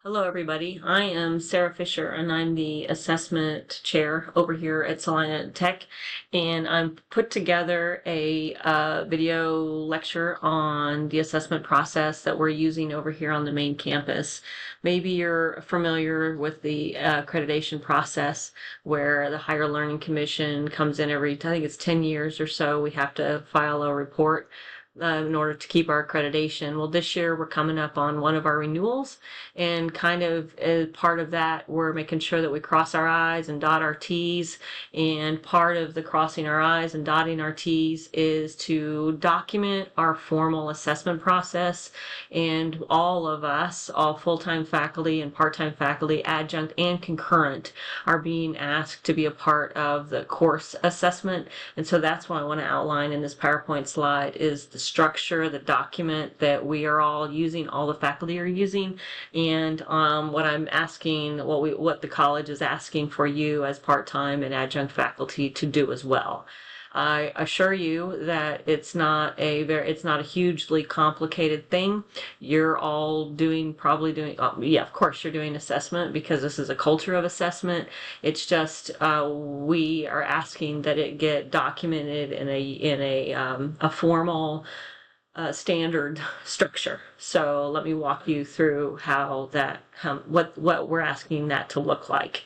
Hello, everybody. I am Sarah Fisher, and I'm the assessment chair over here at Salina Tech. And I'm put together a video lecture on the assessment process that we're using over here on the main campus. Maybe you're familiar with the accreditation process where the Higher Learning Commission comes in every, I think it's 10 years or so. We have to file a report in order to keep our accreditation. Well, this year we're coming up on one of our renewals, and kind of as part of that, we're making sure that we cross our I's and dot our T's. And part of the crossing our I's and dotting our T's is to document our formal assessment process. And all of us, all full-time faculty and part-time faculty, adjunct and concurrent, are being asked to be a part of the course assessment. And so that's what I want to outline in this PowerPoint slide is the structure, the document that we are all using, all the faculty are using, and what I'm asking, what the college is asking for you as part-time and adjunct faculty to do as well. I assure you that it's not a hugely complicated thing. You're all probably doing, yeah, of course you're doing assessment because this is a culture of assessment. It's just we are asking that it get documented in a formal standard structure. So let me walk you through what we're asking that to look like.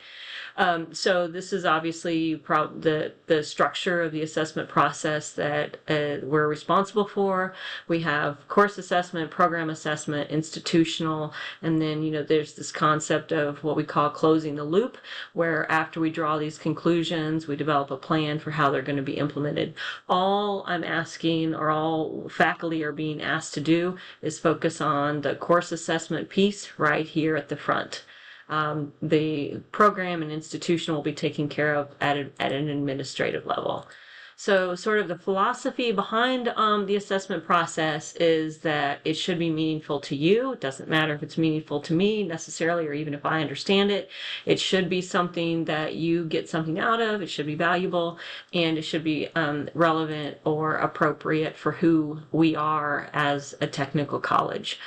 So this is obviously the structure of the assessment process that we're responsible for. We have course assessment, program assessment, institutional, and then there's this concept of what we call closing the loop, where after we draw these conclusions, we develop a plan for how they're going to be implemented. All I'm asking, or all faculty are being asked to do, is focus on the course assessment piece right here at the front. The program and institution will be taken care of at an administrative level. So sort of the philosophy behind the assessment process is that it should be meaningful to you. It doesn't matter if it's meaningful to me necessarily, or even if I understand it. It should be something that you get something out of. It should be valuable, and it should be relevant or appropriate for who we are as a technical college.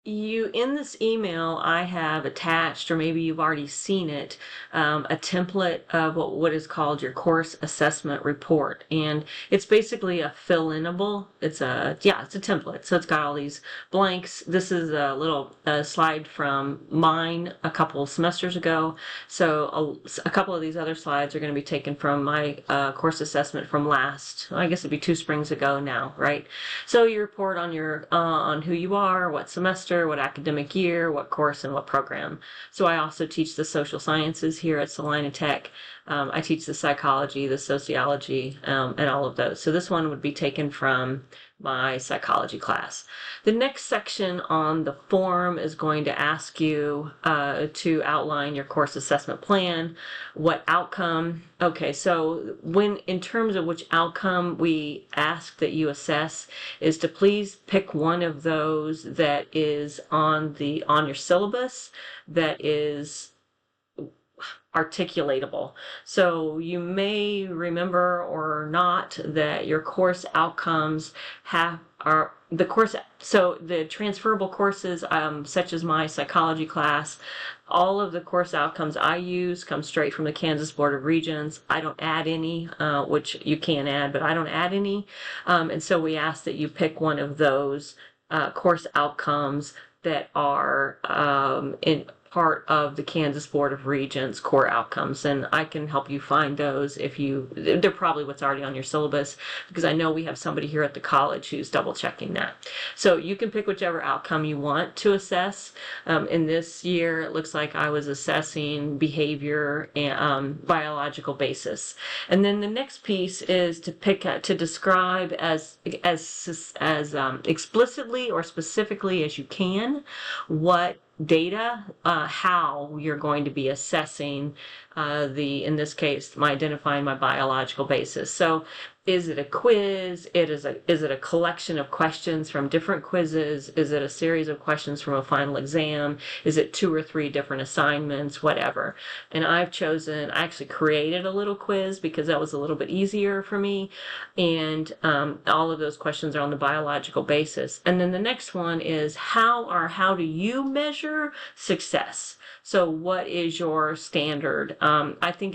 In this email, I have attached, or maybe you've already seen it, a template of what is called your course assessment report. And it's basically a fill-inable. It's a template. So it's got all these blanks. This is a little slide from mine a couple of semesters ago. So a couple of these other slides are going to be taken from my course assessment from I guess it'd be 2 springs ago now, right? So you report on who you are, what semester, what academic year, what course, and what program. So I also teach the social sciences here at Salina Tech. I teach the psychology, the sociology, and all of those. So this one would be taken from my psychology class. The next section on the form is going to ask you to outline your course assessment plan, what outcome. Okay, so in terms of which outcome we ask that you assess is to please pick one of those that is on your syllabus that is articulatable. So you may remember or not that your course outcomes so the transferable courses, such as my psychology class, all of the course outcomes I use come straight from the Kansas Board of Regents. I don't add any, which you can add, but I don't add any. And so we ask that you pick one of those course outcomes that are in part of the Kansas Board of Regents core outcomes, and I can help you find those they're probably what's already on your syllabus, because I know we have somebody here at the college who's double checking that. So you can pick whichever outcome you want to assess. In this year, it looks like I was assessing behavior and biological basis. And then the next piece is to describe as explicitly or specifically as you can what data, how you're going to be assessing in this case, identifying my biological basis. So is it a quiz? Is it a collection of questions from different quizzes? Is it a series of questions from a final exam? Is it 2 or 3 different assignments? Whatever. And I actually created a little quiz because that was a little bit easier for me. And all of those questions are on the biological basis. And then the next one is how do you measure success? So what is your standard? I think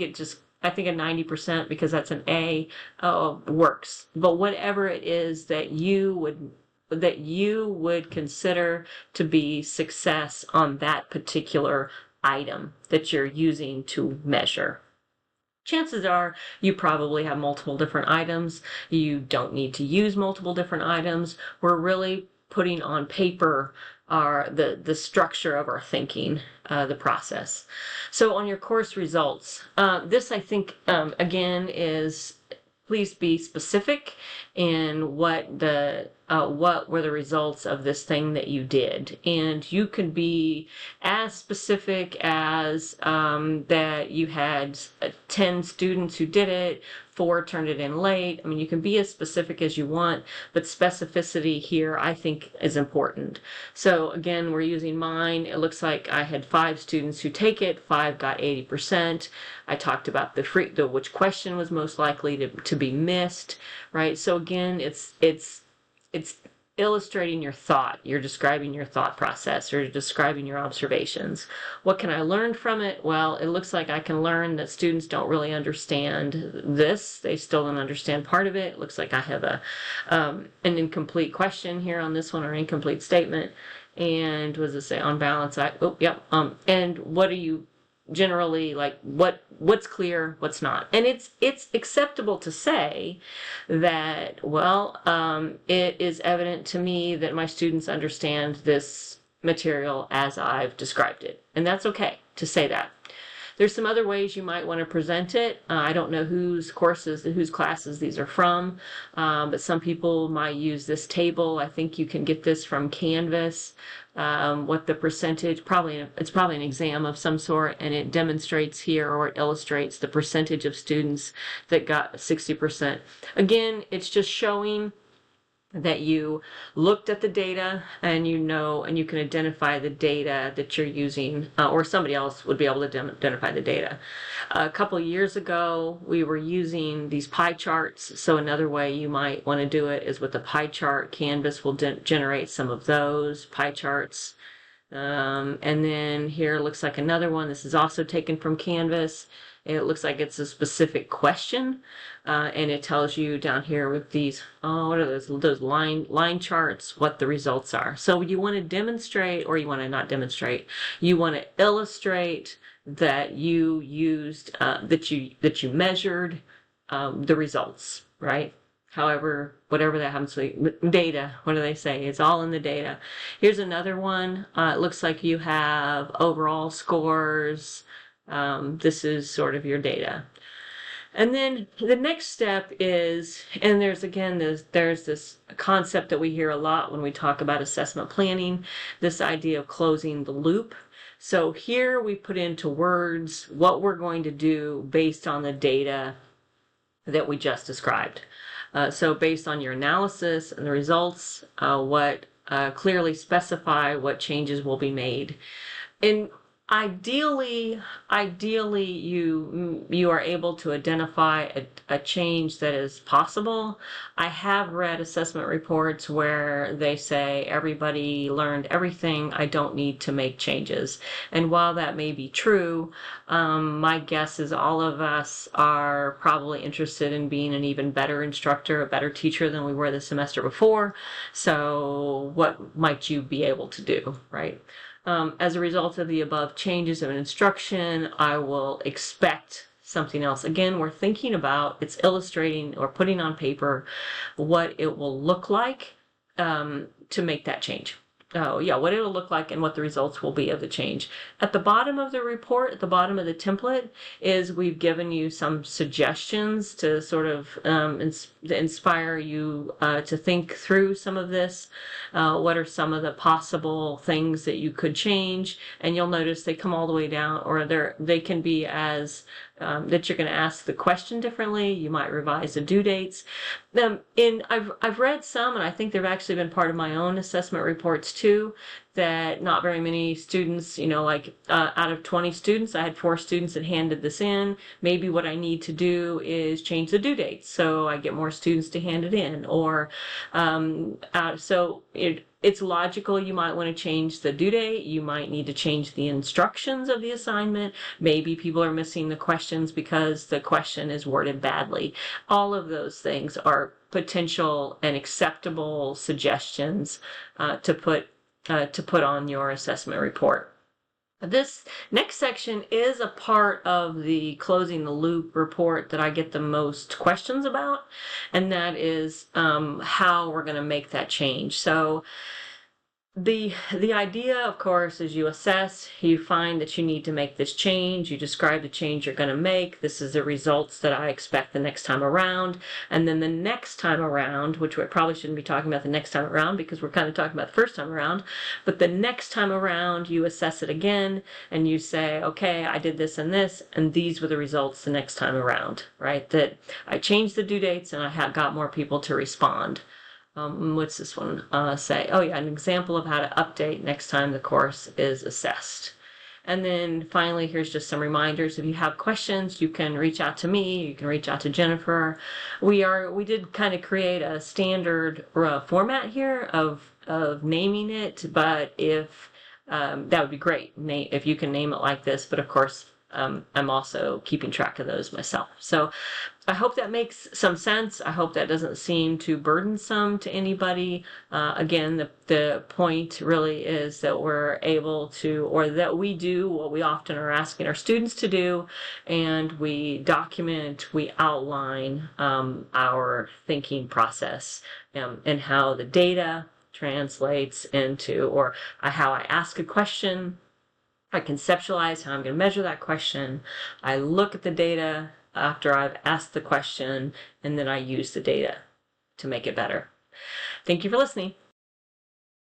a 90%, because that's an A, works. But whatever it is that you would consider to be success on that particular item that you're using to measure. Chances are you probably have multiple different items. You don't need to use multiple different items. We're really putting on paper the structure of our thinking, the process. So on your course results, this I think again is, please be specific in what were the results of this thing that you did. And you can be as specific as that you had 10 students who did it, 4 turned it in late. I mean, you can be as specific as you want, but specificity here I think is important. So again, we're using mine. It looks like I had 5 students who take it, 5 got 80%. I talked about which question was most likely to be missed, right? So again, it's illustrating your thought. You're describing your thought process, or describing your observations. What can I learn from it? Well, it looks like I can learn that students don't really understand this. They still don't understand part of it. It looks like I have an incomplete question here on this one, or incomplete statement. And what does it say? On balance, and what are you generally like, what's clear, what's not? And it's acceptable to say that, well, it is evident to me that my students understand this material as I've described it. And that's okay to say that. There's some other ways you might want to present it. I don't know whose classes these are from, but some people might use this table. I think you can get this from Canvas. What the percentage, it's probably an exam of some sort, and it demonstrates here, or it illustrates the percentage of students that got 60%. Again, it's just showing that you looked at the data, and you can identify the data that you're using, or somebody else would be able to identify the data. A couple of years ago, we were using these pie charts. So another way you might want to do it is with a pie chart. Canvas will generate some of those pie charts. And then here looks like another one. This is also taken from Canvas. It looks like it's a specific question, and it tells you down here with these, what are those line charts, what the results are. So you want to demonstrate, or you want to not demonstrate, you want to illustrate that you used, that you measured the results, right? However, whatever that happens to be, data, what do they say? It's all in the data. Here's another one. It looks like you have overall scores. This is sort of your data. And then the next step is, and there's this concept that we hear a lot when we talk about assessment planning, this idea of closing the loop. So here we put into words what we're going to do based on the data that we just described. So based on your analysis and the results, clearly specify what changes will be made. And ideally you are able to identify a change that is possible. I have read assessment reports where they say everybody learned everything, I don't need to make changes. And while that may be true, my guess is all of us are probably interested in being an even better instructor, a better teacher than we were the semester before. So what might you be able to do, right? As a result of the above changes of an instruction, I will expect something else. Again, we're thinking about, it's illustrating or putting on paper what it will look like to make that change. What it'll look like and what the results will be of the change. At the bottom of the report, at the bottom of the template, is we've given you some suggestions to sort of inspire you to think through some of this. What are some of the possible things that you could change? And you'll notice they come all the way down, or they can be as that you're going to ask the question differently. You might revise the due dates. And I've read some, and I think they've actually been part of my own assessment reports too, that not very many students, like out of 20 students, I had 4 students that handed this in. Maybe what I need to do is change the due dates so I get more students to hand it in. Or it's logical you might want to change the due date. You might need to change the instructions of the assignment. Maybe people are missing the questions because the question is worded badly. All of those things are potential and acceptable suggestions to put on your assessment report. This next section is a part of the closing the loop report that I get the most questions about, and that is how we're going to make that change. So the idea, of course, is you assess, you find that you need to make this change, you describe the change you're going to make, this is the results that I expect the next time around, and then the next time around, which we probably shouldn't be talking about the next time around because we're kind of talking about the first time around, but the next time around you assess it again and you say, okay, I did this, and these were the results the next time around, right? That I changed the due dates and I got more people to respond. What's this one say? Oh yeah, an example of how to update next time the course is assessed. And then finally, here's just some reminders. If you have questions, you can reach out to me. You can reach out to Jennifer. We did kind of create a standard format here of naming it, but if that would be great if you can name it like this. But of course, I'm also keeping track of those myself. So I hope that makes some sense. I hope that doesn't seem too burdensome to anybody. Again, the point really is that we're able to, or that we do what we often are asking our students to do, and we document, we outline our thinking process and how the data translates into, or how I ask a question, I conceptualize how I'm going to measure that question. I look at the data after I've asked the question, and then I use the data to make it better. Thank you for listening.